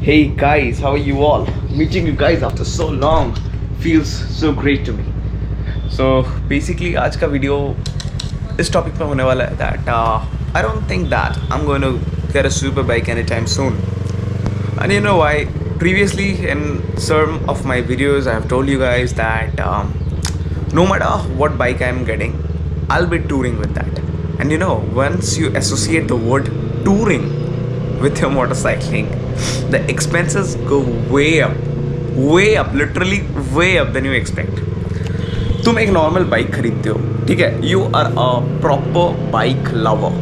Hey guys, how are you all? Meeting you guys after so long feels so great to me. So basically आज का video इस topic पे होने वाला है that I don't think that I'm going to get a super bike anytime soon. And you know why? Previously in some of my videos I have told you guys that no matter what bike I am getting, I'll be touring with that. And you know, once you associate the word touring with your motorcycling, the expenses go way up, literally way up than you expect. तुम एक normal bike खरीदते हो, ठीक है, you are a proper bike lover.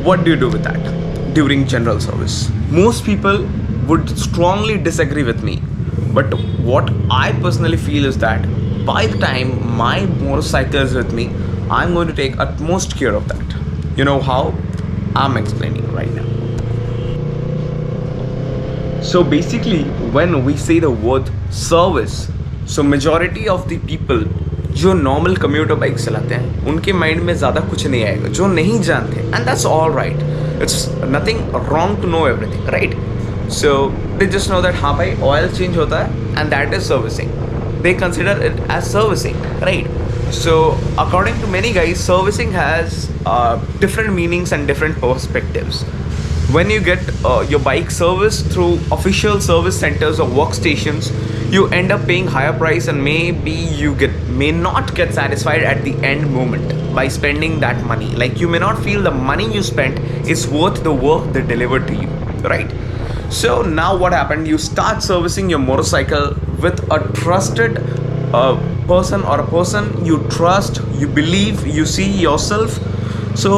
What do you do with that during general service? Most people would strongly disagree with me, but what I personally feel is that by the time my motorcycle is with me, I'm going to take utmost care of that. You know how? I'm explaining right now. So basically, when we say the word service, so majority of the people जो normal commuter bike चलाते हैं उनके mind में ज़्यादा कुछ नहीं आएगा, जो नहीं जानते, and that's all right. It's nothing wrong to know everything, right? So they just know that हाँ भाई ऑयल चेंज होता है and that is servicing. They consider it as servicing, right? So according to many guys, servicing has different meanings and different perspectives. When you get your bike serviced through official service centers or workstations, you end up paying higher price and maybe you may not get satisfied at the end moment by spending that money. Like you may not feel the money you spent is worth the work they delivered to you, right? So now what happened? You start servicing your motorcycle with a trusted person or a person you trust, you believe, you see yourself. So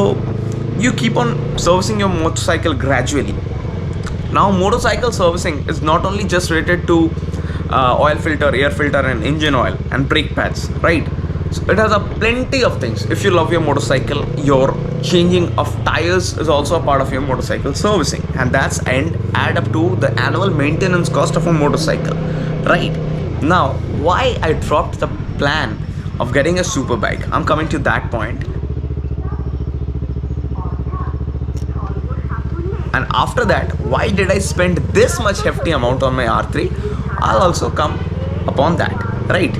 you keep on servicing your motorcycle gradually. Now motorcycle servicing is not only just related to oil filter, air filter and engine oil and brake pads, right? So it has a plenty of things. If you love your motorcycle, your changing of tires is also a part of your motorcycle servicing, and that's add up to the annual maintenance cost of a motorcycle, right? Now why I dropped the plan of getting a super bike, I'm coming to that point. And after that, why did I spend this much hefty amount on my R3? I'll also come upon that, right?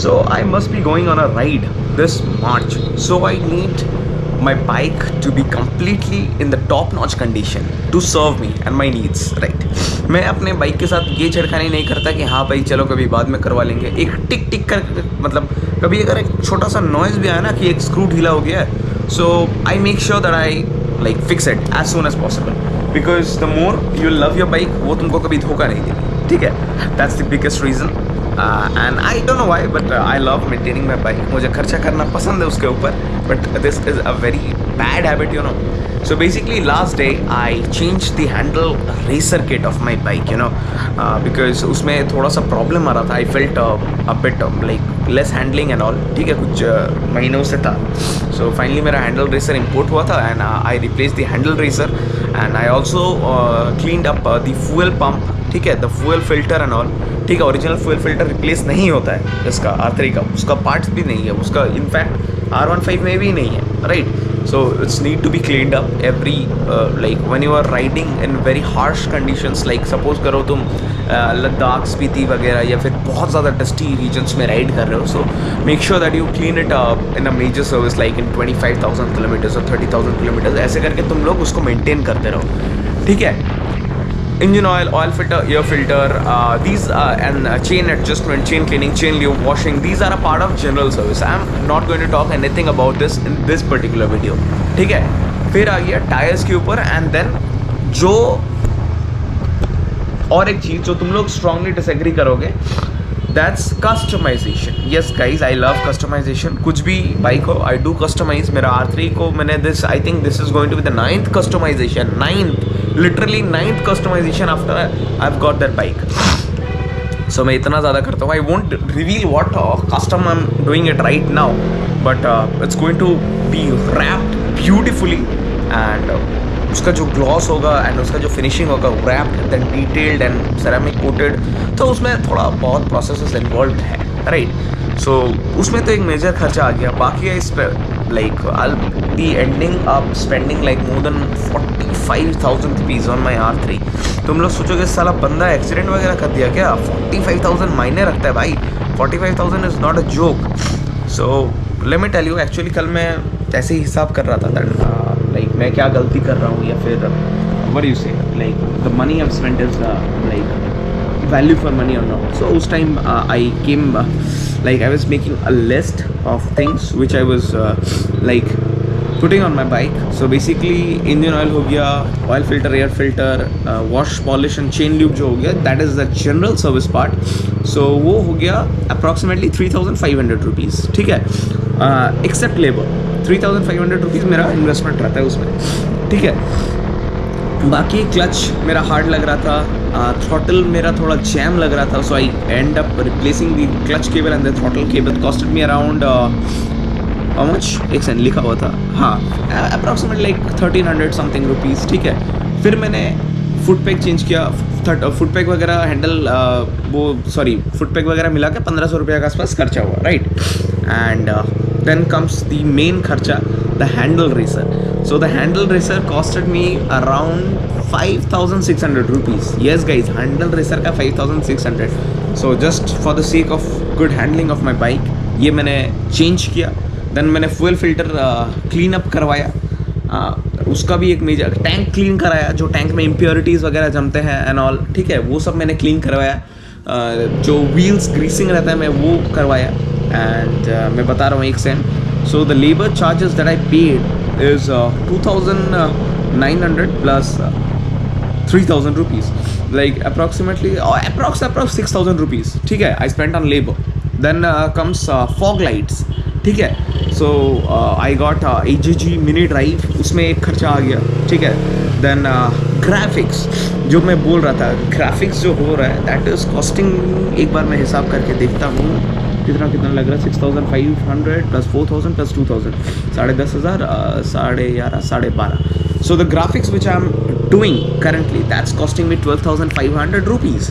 So I must be going on a ride this March. So I need my bike to be completely in the top-notch condition to serve me and my needs, right? मैं अपने bike के साथ ये छेड़खानी नहीं करता कि हाँ भाई चलो कभी बाद में करवा लेंगे. एक टिक टिक कर, मतलब कभी अगर एक छोटा सा नॉइज़ भी आया ना कि एक स्क्रू ढीला हो गया है, so I make sure that I like fix it as soon as possible, because the more you love your bike, वो तुमको कभी धोखा नहीं देगी, ठीक है? That's the biggest reason. And I don't know why, but I love maintaining my bike. मुझे खर्चा करना पसंद है उसके ऊपर, but this is a very bad habit, you know. So basically last day I changed the handle racer kit of my bike, you know, because उसमें थोड़ा सा problem आ रहा था. I felt a bit like less handling and all, ठीक है, कुछ महीनों से था. So finally मेरा handle racer import हुआ था and I replaced the handle racer, and I also cleaned up the fuel pump, ठीक है, the fuel filter and all, ठीक है. ओरिजिनल फ्यूल फिल्टर रिप्लेस नहीं होता है इसका R3 का, उसका पार्ट्स भी नहीं है उसका, इनफैक्ट R15 में भी नहीं है, right? So it's need to be cleaned up every like when you are riding in very harsh conditions. Like suppose करो तुम लद्दाख, स्पीति वगैरह या फिर बहुत ज़्यादा डस्टी रीजन्स में राइड कर रहे हो, so make sure that you clean it in a major service like in 25,000 kilometres और 30,000 किलोमीटर्स. ऐसे करके तुम लोग उसको मेंटेन करते रहो, ठीक है? Engine oil, oil filter, air filter, these and chain adjustment, chain cleaning, chain lube, washing, these are a part of general service. I am not going to talk anything about this in this particular video, ठीक है? फिर आ गया tyres के ऊपर, and then जो और एक चीज़ जो तुम लोग स्ट्रांगली डिसएग्री करोगे, that's customisation. Yes guys, I love customisation. कुछ भी बाइक हो, आई डू कस्टमाइज. मेरा R3 को मैंने I think this is going to be the 9th customisation, 9th, literally 9th customisation after I have got that bike. So मैं इतना ज़्यादा करता हूँ. I won't reveal what custom I am doing it right now, but it's going to be wrapped beautifully, and उसका जो gloss होगा and उसका जो फिनिशिंग होगा wrapped then detailed and ceramic coated, तो उसमें थोड़ा बहुत प्रोसेस इन्वॉल्व है, राइट। सो उसमें तो एक मेजर खर्चा आ गया। बाकी है इस पर like I be ending up spending like more than 45,000 rupees on my R3। तुम लोग सोचोगे साला बंदा एक्सीडेंट वगैरह कर दिया क्या? 45,000 मायने रखता है भाई, 45,000 is not a joke. So let me tell you, actually कल मैं ऐसे ही हिसाब कर रहा था दैट लाइक मैं क्या गलती कर रहा हूँ, या फिर व्हाट यू से like the money I spent is like value for money or not. So उस time I came like I was making a list of things which I was like putting on my bike. So basically engine oil हो गया, oil filter, air filter, wash polish and chain lube जो हो गया, that is the general service part. So वो हो गया approximately 3,500 rupees, ठीक है, except labor 3,500 rupees मेरा investment रहता है उसमें, ठीक है। बाकी क्लच मेरा हार्ड लग रहा था, थ्रॉटल मेरा थोड़ा जैम लग रहा था, so I end up replacing the clutch cable and the throttle cable, costed me around how much, एक सेकंड लिखा हुआ था, हाँ अप्रॉक्सीमेटली लाइक 1,300 समथिंग रुपीज़, ठीक है। फिर मैंने फुट पैक चेंज किया, फुट पैक वगैरह हैंडल वो सॉरी फुट पैक वगैरह मिला के 1,500 रुपये के आसपास खर्चा हुआ, right. And then comes the main खर्चा, the handle racer. So the handle racer costed me around 5,600 rupees. Yes guys, handle racer का 5,600. So just for the sake of good handling of my bike, ये मैंने change किया। Then मैंने fuel filter clean up करवाया, उसका भी एक major tank clean कराया, जो टैंक में impurities वगैरह जमते हैं एंड ऑल, ठीक है, वो सब मैंने क्लीन करवाया। जो व्हील्स ग्रीसिंग रहता है मैं वो करवाया। एंड मैं बता रहा हूँ एक second. So the labor charges that I paid is 2,900 plus 3,000 rupees, like approximately approx 6,000 rupees, ठीक है, I spent on labor. Then comes fog lights, ठीक है। So I got AJG mini drive, उसमें एक खर्चा आ गया, ठीक है। Then graphics, जो मैं बोल रहा था, graphics जो हो रहा है that is costing, एक बार मैं हिसाब करके देखता हूँ कितना लग रहा है, 6,500 plus 4,000 plus 2,000, 10,500, 11,500, 12,500. So the graphics which I'm doing currently, that's costing me 12,500 rupees.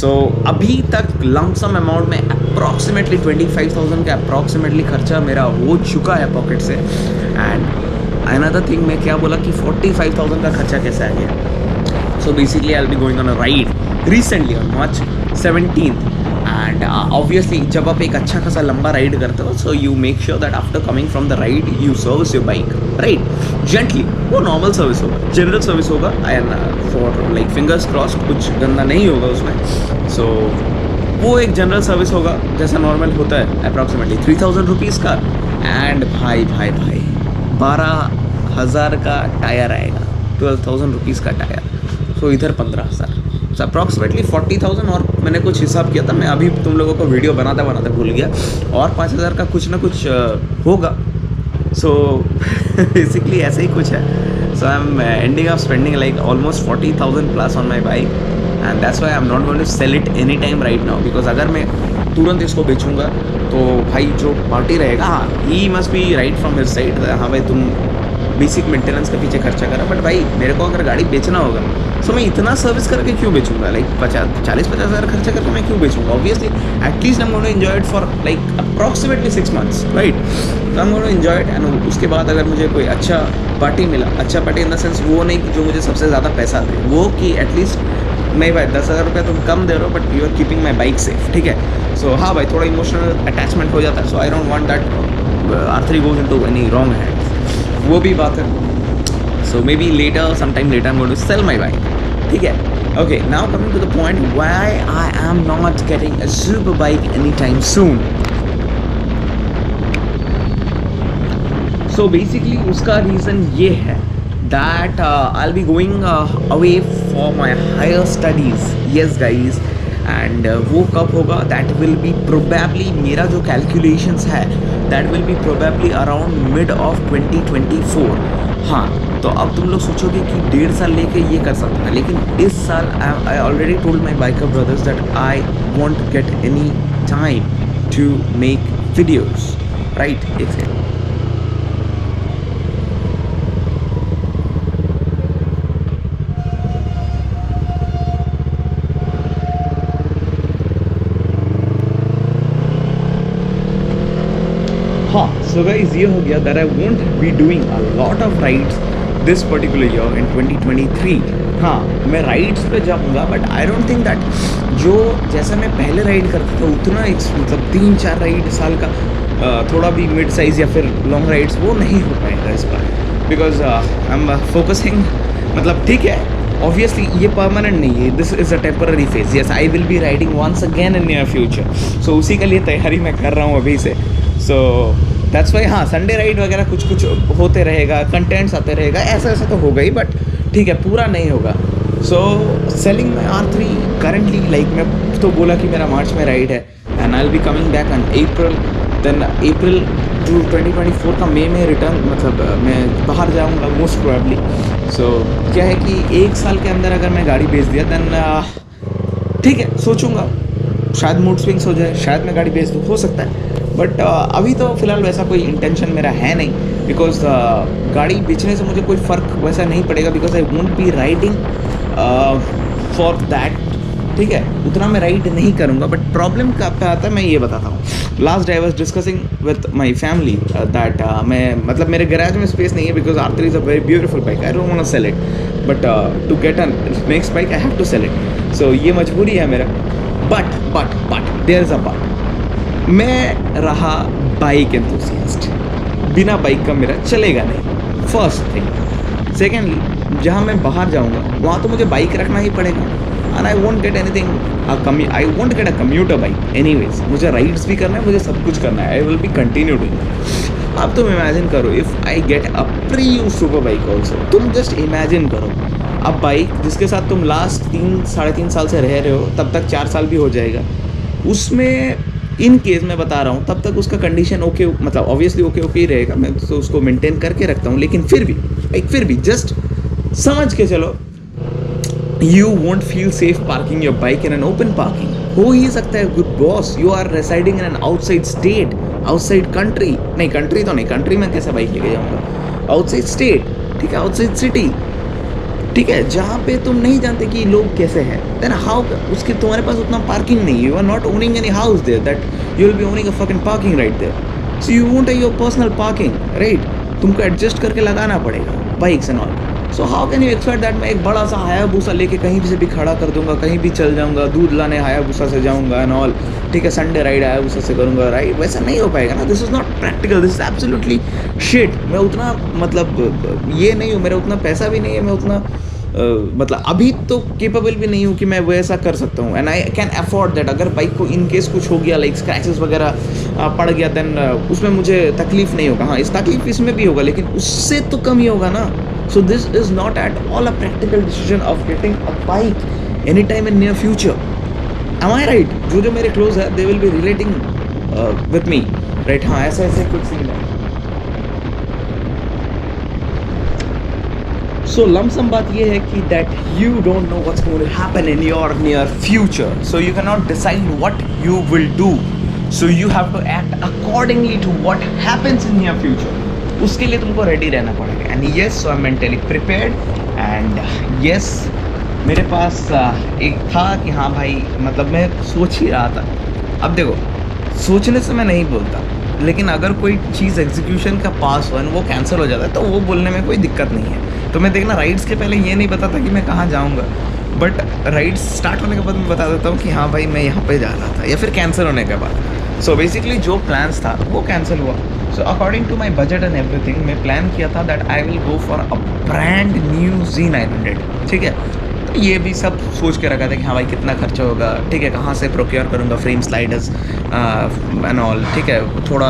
So अभी तक लमसम अमाउंट में approximately 25,000 का approximately खर्चा मेरा हो चुका है पॉकेट से। एंड another thing, मैं क्या बोला कि 45,000 का खर्चा कैसे आ गया। So basically I'll be going on a ride recently on March 17th. And obviously जब आप एक अच्छा खासा लंबा राइड करते हो, so you make sure that after coming from the ride you service your bike, right, gently. वो normal service होगा, जनरल सर्विस होगा, and for like fingers crossed कुछ गंदा नहीं होगा उसमें। सो वो एक जनरल सर्विस होगा जैसा नॉर्मल होता है, अप्रॉक्सीमेटली 3,000 रुपीज़ का। एंड भाई 12,000 का टायर आएगा, 12,000 रुपीज़ का टायर, सो इधर 15,000, अप्रॉक्सीमेटली 40,000। और मैंने कुछ हिसाब किया था, मैं अभी तुम लोगों को वीडियो बनाते भूल गया, और 5,000 का कुछ ना कुछ होगा। सो बेसिकली ऐसे ही कुछ है। So I am ending up spending like almost 40,000 plus on my bike, and that's why I am not going to sell it any time right now, because अगर मैं तुरंत इसको बेचूंगा तो भाई जो पार्टी रहेगा, हाँ he must be right from his side, हाँ भाई तुम बेसिक मेंटेनेंस के पीछे खर्चा करा, बट भाई मेरे को अगर गाड़ी बेचना होगा सो मैं इतना सर्विस करके क्यों बेचूंगा, लाइक 40-50 हज़ार खर्चा करके मैं क्यों बेचूंगा। Obviously at least I am going to enjoy it for like approximately 6 months, right. So I am going to enjoy it, and उसके बाद अगर मुझे कोई अच्छा पार्टी मिला, अच्छा पार्टी इन द सेंस वो नहीं कि जो मुझे सबसे ज़्यादा पैसा दे, वो कि एटलीस्ट नहीं भाई 10,000 रुपये तुम कम दे रहे हो but you are keeping my bike safe, ठीक है। सो हाँ भाई थोड़ा इमोशनल अटैचमेंट हो जाता है, so I don't want that R3 goes into any wrong hands, वो भी बात है। So maybe later, sometime later, I'm going to sell my bike. ठीक है? Okay, now coming to the point why I am not getting a super bike anytime soon. So basically उसका reason ये है that I'll be going away for my higher studies. Yes guys. And वो कब होगा, that will B probably, मेरा जो calculations है that will B probably around mid of 2024। हाँ, तो अब तुम लोग सोचोगे कि 1.5 साल लेके ये कर सकता है, लेकिन इस साल I already told my biker brothers that I want get any time to make videos, right. एक सेकेंड, सो गाइस ये हो गया that I won't be doing a lot of rides this particular year in 2023. हाँ, मैं rides पे जाऊँगा but I don't think that जो जैसा मैं पहले राइड करता था उतना मतलब 3-4 राइड साल का थोड़ा भी मिड साइज़ या फिर लॉन्ग राइड्स वो नहीं हो पाएगा इस बार, बिकॉज आई एम फोकसिंग. मतलब ठीक है, ऑब्वियसली ये परमानेंट नहीं है, this is a temporary phase. Yes, I will be riding once again in near future. So उसी के लिए तैयारी मैं कर रहा हूँ अभी से. सो दैट्स वाई हाँ, संडे राइड वगैरह कुछ कुछ होते रहेगा, कंटेंट्स आते रहेगा, ऐसा ऐसा तो होगा ही, बट ठीक है, पूरा नहीं होगा. So selling my R3 currently, like मैं तो बोला कि मेरा मार्च में राइड है and I will be coming back on April. Then April to 2024 का मई में रिटर्न, मतलब मैं बाहर जाऊँगा मोस्ट प्रोबेबली. सो क्या है कि 1 साल के अंदर अगर मैं गाड़ी बेच दिया देन ठीक है, सोचूंगा शायद मूड स्विंग्स हो जाए, शायद मैं गाड़ी बेच दूँ, हो सकता है. बट अभी तो फ़िलहाल वैसा कोई इंटेंशन मेरा है नहीं, बिकॉज गाड़ी बेचने से मुझे कोई फ़र्क वैसा नहीं पड़ेगा, because I won't B riding for that. ठीक है, उतना मैं राइड नहीं करूँगा. बट प्रॉब्लम कहाँ पे आता है मैं ये बताता हूँ. Last day I was discussing with my family that मैं मतलब मेरे गैराज में स्पेस नहीं है, because R3 is a very beautiful bike. I don't want to sell it, but to get an next bike I have to sell it. So ये मजबूरी है मेरा. But there is a but. मैं रहा bike enthusiast, बिना bike का मेरा चलेगा नहीं, फर्स्ट थिंग. सेकेंडली, जहाँ मैं बाहर जाऊँगा वहाँ तो मुझे बाइक रखना ही पड़ेगा. And I won't get anything, I won't get a commuter bike anyways. मुझे राइड्स भी करना है, मुझे सब कुछ करना है. आई विल बी कंटिन्यू डूइंग. अब तुम इमेजिन करो if I get a pre used super bike also. तुम जस्ट इमेजिन करो, अब बाइक जिसके साथ तुम लास्ट 3-3.5 साल से रह रहे हो, तब तक 4 साल भी हो जाएगा, उसमें इन केस मैं बता रहा हूँ तब तक उसका कंडीशन ओके, मतलब ऑब्वियसली ओके ही रहेगा. मैं तो उसको मेंटेन करके रखता हूँ, लेकिन फिर भी जस्ट समझ के चलो, you won't feel safe parking your bike in an open parking. हो ही सकता है good boss, you are residing in an outside state, outside country. नहीं, कंट्री तो नहीं, कंट्री में कैसे बाइक लेके जाऊँगा. आउटसाइड स्टेट, ठीक है, आउटसाइड सिटी, ठीक है, जहाँ पे तुम नहीं जानते कि लोग कैसे हैं. देन हाउ उसके तुम्हारे पास उतना पार्किंग नहीं है. You are not owning any house there that you will be owning a fucking parking right there. So you won't have your personal parking right. तुमको एडजस्ट करके लगाना पड़ेगा bikes and all. So how can you expect that मैं एक बड़ा सा Hayabusa लेके कहीं से भी खड़ा कर दूंगा, कहीं भी चल जाऊंगा, दूध लाने हायाबुसा से जाऊंगा एंड ऑल, ठीक है, संडे राइड हायाबुसा से करूंगा, राइट. वैसा नहीं हो पाएगा ना. This is not practical, this is absolutely shit. मैं उतना मतलब ये नहीं हूँ, मेरा उतना पैसा भी नहीं है, मैं उतना मतलब अभी तो केपेबल भी नहीं हूँ कि मैं वैसा कर सकता हूँ. And I can afford that. अगर बाइक को इन केस कुछ हो गया, लाइक स्क्रैचेस वगैरह पड़ गया, देन उसमें मुझे तकलीफ नहीं होगा. हाँ, इस तकलीफ इसमें भी होगा, लेकिन उससे तो कम ही होगा ना. So this is not at all a practical decision of getting a bike any time in near future. Am I right? जो मेरे क्लोज है they will be relating with me, right. हाँ, ऐसा ऐसे कुछ सीन है. सो लमसम बात ये है कि that you don't know what's going to happen in your near future. So you can not decide what you will do. So you have to act accordingly to what happens in your future. उसके लिए तुमको ready रहना पड़ेगा. And yes, so I am mentally prepared. And yes, मेरे पास एक था कि हाँ भाई, मतलब मैं सोच ही रहा था. अब देखो, सोचने से मैं नहीं बोलता, लेकिन अगर कोई चीज़ एग्जीक्यूशन का पास हो वो कैंसिल हो जाता है तो वो बोलने में कोई दिक्कत नहीं है. तो मैं देखना राइड्स के पहले ये नहीं बताता कि मैं कहाँ जाऊँगा, बट राइड्स स्टार्ट होने के बाद मैं बता देता हूँ कि हाँ भाई मैं यहाँ पे जा रहा था, या फिर कैंसिल होने के बाद. सो बेसिकली जो प्लान्स था वो कैंसिल हुआ. So according to my budget and everything, मैं प्लान किया था that I will go for a brand new Z900. ठीक है, तो ये भी सब सोच के रखा था कि हाँ भाई कितना खर्चा होगा, ठीक है, कहाँ से प्रोक्योर करूँगा फ्रेम स्लाइडर्स एंड ऑल, ठीक है, थोड़ा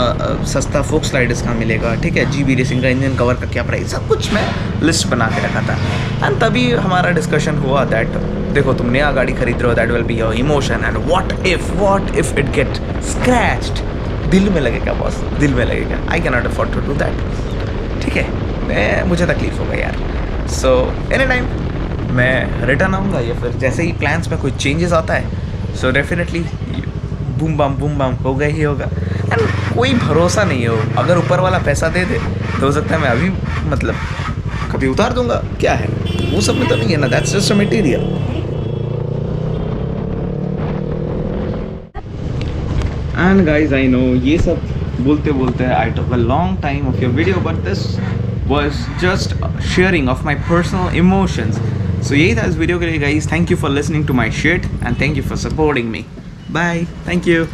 सस्ता फोक स्लाइडर्स कहाँ मिलेगा, ठीक है, GB रेसिंग का इंजन कवर का क्या प्राइस, सब कुछ मैं लिस्ट बना के रखा था. एंड तभी हमारा डिस्कशन हुआ दैट देखो तुम नया गाड़ी खरीद रहे हो, that will be your emotion, and what if it get scratched. दिल में लगेगा बॉस, दिल में लगेगा. I can not afford to do that. ठीक है, मुझे तकलीफ होगा यार. सो एनी टाइम मैं रिटर्न आऊँगा, या फिर जैसे ही प्लान्स में कोई चेंजेस आता है, सो डेफिनेटली बूम बाम होगा ही होगा. एंड कोई भरोसा नहीं हो, अगर ऊपर वाला पैसा दे दे तो हो सकता है मैं अभी मतलब कभी उतार दूंगा. क्या है वो सब में तो नहीं है ना, that's just a material. And guys I know ये सब बोलते बोलते I took a long time of your video, but this was just sharing of my personal emotions. So यही था इस वीडियो के लिए guys. Thank you for listening to my shit and thank you for supporting me. Bye. Thank you.